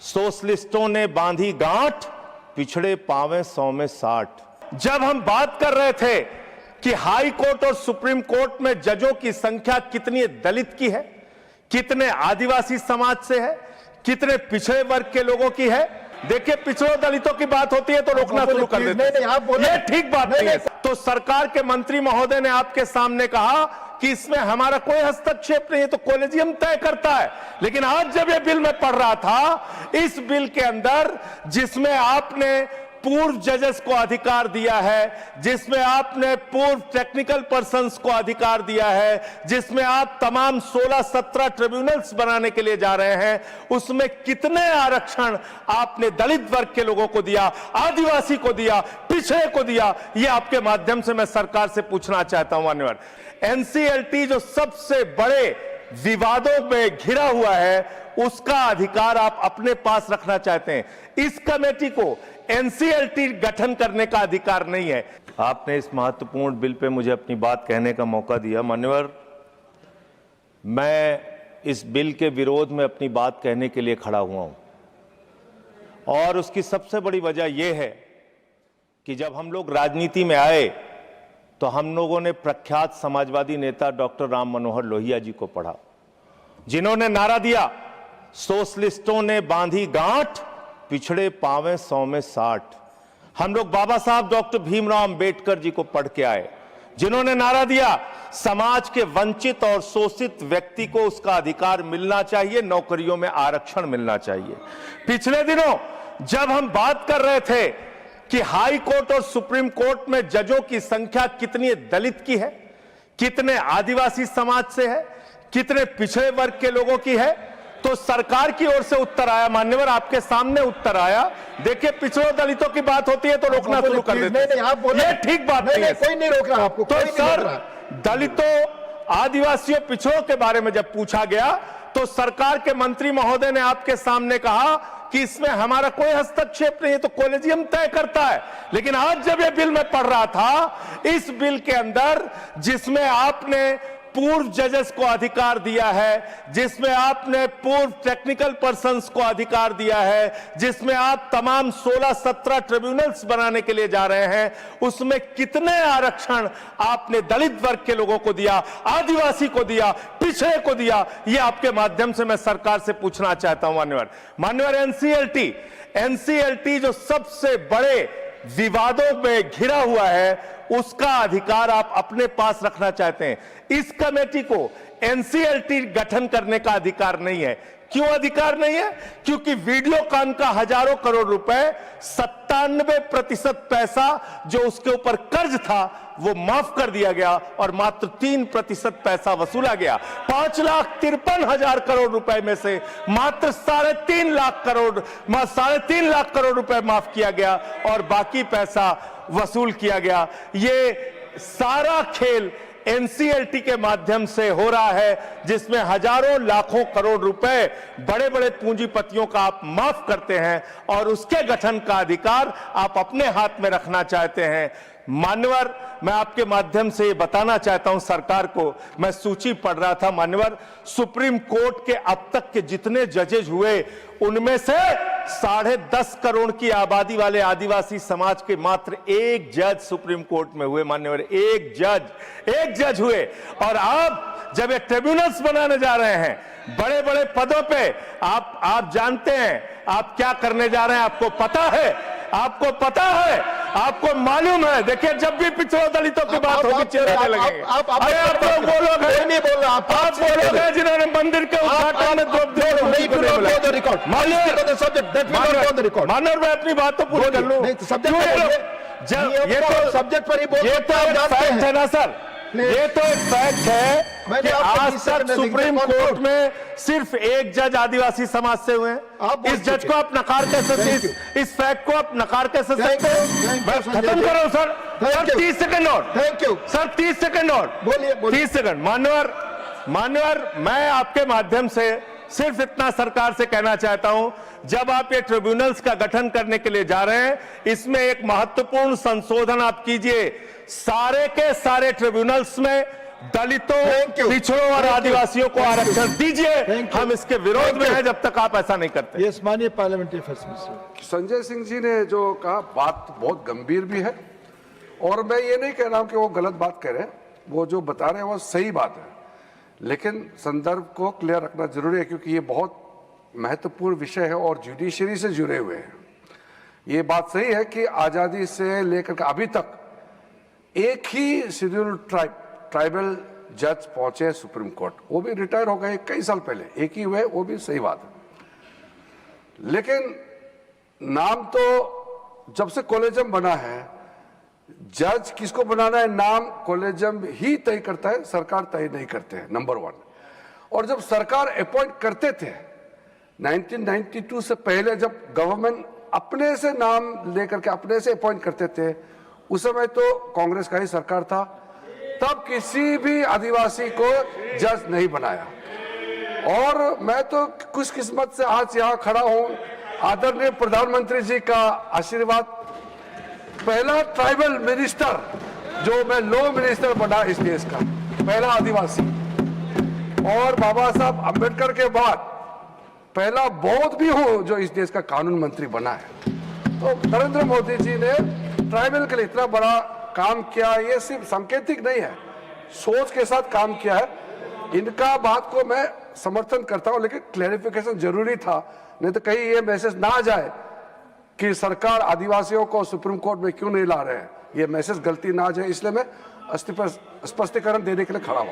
सोशलिस्टों ने बांधी गांठ, पिछड़े पावे 100 में 60। जब हम बात कर रहे थे कि हाई कोर्ट और सुप्रीम कोर्ट में जजों की संख्या कितनी दलित की है, कितने आदिवासी समाज से है, कितने पिछड़े वर्ग के लोगों की है। देखिए, पिछड़े दलितों की बात होती है तो रोकना शुरू कर देते हैं। ये ठीक बात नहीं है। तो सरकार के मंत्री महोदय ने आपके सामने कहा कि इसमें हमारा कोई हस्तक्षेप नहीं है, तो कॉलेजियम तय करता है। लेकिन आज जब यह बिल मैं पढ़ रहा था, इस बिल के अंदर जिसमें आपने पूर्व जजेस को अधिकार दिया है, जिसमें आपने पूर्व टेक्निकल पर्संस को अधिकार दिया है, जिसमें आप तमाम 16-17 ट्रिब्यूनल्स बनाने के लिए जा रहे हैं, उसमें कितने आरक्षण आपने दलित वर्ग के लोगों को दिया, आदिवासी को दिया, पिछड़े को दिया? ये आपके माध्यम से मैं सरकार से पूछना चाहता हूं। मान्यवर, एनसीएलटी जो सबसे बड़े विवादों में घिरा हुआ है, उसका अधिकार आप अपने पास रखना चाहते हैं। इस कमेटी को एनसीएलटी गठन करने का अधिकार नहीं है। आपने इस महत्वपूर्ण बिल पे मुझे अपनी बात कहने का मौका दिया। मान्यवर, मैं इस बिल के विरोध में अपनी बात कहने के लिए खड़ा हुआ हूं, और उसकी सबसे बड़ी वजह यह है कि जब हम लोग राजनीति में आए तो हम लोगों ने प्रख्यात समाजवादी नेता डॉक्टर राम मनोहर लोहिया जी को पढ़ा, जिन्होंने नारा दिया, सोशलिस्टों ने बांधी गांठ, पिछड़े पावे 100 में 60। हम लोग बाबा साहब डॉक्टर भीमराव अंबेडकर जी को पढ़ के आए, जिन्होंने नारा दिया, समाज के वंचित और शोषित व्यक्ति को उसका अधिकार मिलना चाहिए, नौकरियों में आरक्षण मिलना चाहिए। पिछले दिनों जब हम बात कर रहे थे कि हाई कोर्ट और सुप्रीम कोर्ट में जजों की संख्या कितनी दलित की है, कितने आदिवासी समाज से है, कितने पिछड़े वर्ग के लोगों की है, तो सरकार की ओर से उत्तर आया। मान्यवर, आपके सामने उत्तर आया। देखिए, पिछड़े दलितों की बात होती है तो रोकना शुरू कर देते हैं। ये ठीक बात नहीं है। कोई नहीं रोक रहा आपको। तो सर, दलितों, आदिवासियों, पिछड़ों के बारे में जब पूछा गया तो सरकार के मंत्री महोदय ने आपके सामने कहा कि इसमें हमारा कोई हस्तक्षेप नहीं है, तो कॉलेजियम तय करता है। लेकिन आज जब यह बिल मैं पढ़ रहा था, इस बिल के अंदर जिसमें आपने पूर्व जजेस को अधिकार दिया है, जिसमें आपने पूर्व टेक्निकल पर्संस को अधिकार दिया है, जिसमें आप तमाम 16-17 ट्रिब्यूनल्स बनाने के लिए जा रहे हैं, उसमें कितने आरक्षण आपने दलित वर्ग के लोगों को दिया, आदिवासी को दिया, पिछड़े को दिया? ये आपके माध्यम से मैं सरकार से पूछना चाहता हूं। मान्यवर, एनसीएलटी जो सबसे बड़े विवादों में घिरा हुआ है, उसका अधिकार आप अपने पास रखना चाहते हैं। इस कमेटी को एनसीएलटी गठन करने का अधिकार नहीं है। क्यों अधिकार नहीं है? क्योंकि वीडियोकॉन का हजारों करोड़ रुपए, 97% पैसा जो उसके ऊपर कर्ज था वो माफ कर दिया गया और मात्र 3% पैसा वसूला गया। 5,53,000 करोड़ रुपए में से मात्र 3.5 लाख करोड़ रुपए माफ किया गया और बाकी पैसा वसूल किया गया। ये सारा खेल एनसीएलटी के माध्यम से हो रहा है, जिसमें हजारों लाखों करोड़ रुपए बड़े बड़े पूंजीपतियों का आप माफ करते हैं और उसके गठन का अधिकार आप अपने हाथ में रखना चाहते हैं। मान्यवर, मैं आपके माध्यम से ये बताना चाहता हूं सरकार को, मैं सूची पढ़ रहा था। मान्यवर, सुप्रीम कोर्ट के अब तक के जितने जजेज हुए, उनमें से 10.5 करोड़ की आबादी वाले आदिवासी समाज के मात्र एक जज सुप्रीम कोर्ट में हुए। मान्यवर, एक जज हुए। और आप जब ये ट्रिब्यूनल्स बनाने जा रहे हैं, बड़े बड़े पदों पे, आप जानते हैं आप क्या करने जा रहे हैं। आपको पता है, आपको मालूम है। देखिए, जब भी पिछड़े दलितों की बात होगी, चिल्लाने लगेंगे। आप लोग वो लोग हैं, नहीं बोल रहा, आप वो लोग हैं जिन्होंने मंदिर के उद्घाटन में मानव, मैं अपनी बात तो पूरी कर लूं। ये तो सब्जेक्ट पर ही बोल, ये तो फैक्ट है ना सर, ये तो एक फैक्ट है कि आज तक सुप्रीम कोर्ट में सिर्फ एक जज आदिवासी समाज से हुए हैं। इस जज को आप नकार कैसे सकते, इस फैक्ट को आप नकार कैसे सकते हैं? बस खत्म करो सर। 30 सेकंड और, थैंक यू सर, 30 सेकंड और, बोलिए 30 सेकंड। मान्यवर, मैं आपके माध्यम से सिर्फ इतना सरकार से कहना चाहता हूं, जब आप ये ट्रिब्यूनल्स का गठन करने के लिए जा रहे हैं, इसमें एक महत्वपूर्ण संशोधन आप कीजिए। सारे के सारे ट्रिब्यूनल्स में दलितों, पिछड़ों और आदिवासियों को आरक्षण दीजिए। हम इसके विरोध में हैं जब तक आप ऐसा नहीं करते। यस, माननीय parliamentary affairs minister. Sanjay Singh ji ने जो कहा बात बहुत गंभीर भी है, और मैं ये नहीं कह रहा हूं कि वो गलत बात कह रहे हैं, वो जो बता रहे हैं वो सही बात है, लेकिन संदर्भ को क्लियर रखना जरूरी है, क्योंकि ये बहुत महत्वपूर्ण विषय है और जुडिशरी से जुड़े हुए हैं। ये बात सही है कि आज़ादी से लेकर के अभी तक एक ही शेड्यूल ट्राइबल जज पहुंचे सुप्रीम कोर्ट, वो भी रिटायर हो गए कई साल पहले, एक ही हुए, वो भी सही बात है। लेकिन नाम तो जब से कॉलेजियम बना है, जज किसको बनाना है नाम कॉलेजियम ही तय करता है, सरकार तय नहीं करते हैं, नंबर 1। और जब सरकार अपॉइंट करते थे 1992 से पहले, जब गवर्नमेंट अपने से नाम लेकर के अपने से अपॉइंट करते थे, उस समय तो कांग्रेस का ही सरकार था, तब किसी भी आदिवासी को जज नहीं बनाया। और मैं तो खुशकिस्मत से आज यहाँ खड़ा हूँ, आदरणीय प्रधानमंत्री जी का आशीर्वाद, पहला ट्राइबल मिनिस्टर जो मैं लॉ मिनिस्टर बना इस देश का, पहला आदिवासी, और बाबा साहब अंबेडकर के बाद पहला बौद्ध भी हूं जो इस देश का कानून मंत्री बना है। तो नरेंद्र मोदी जी ने ट्राइबल के लिए इतना बड़ा काम किया, ये सिर्फ सांकेतिक नहीं है, सोच के साथ काम किया है। इनका बात को मैं समर्थन करता हूं, लेकिन क्लैरिफिकेशन जरूरी था, नहीं तो कहीं ये मैसेज ना आ जाए कि सरकार आदिवासियों को सुप्रीम कोर्ट में क्यों नहीं ला रहे हैं, ये मैसेज गलती ना आ जाए, इसलिए मैं स्पष्टीकरण देने के लिए खड़ा हुआ।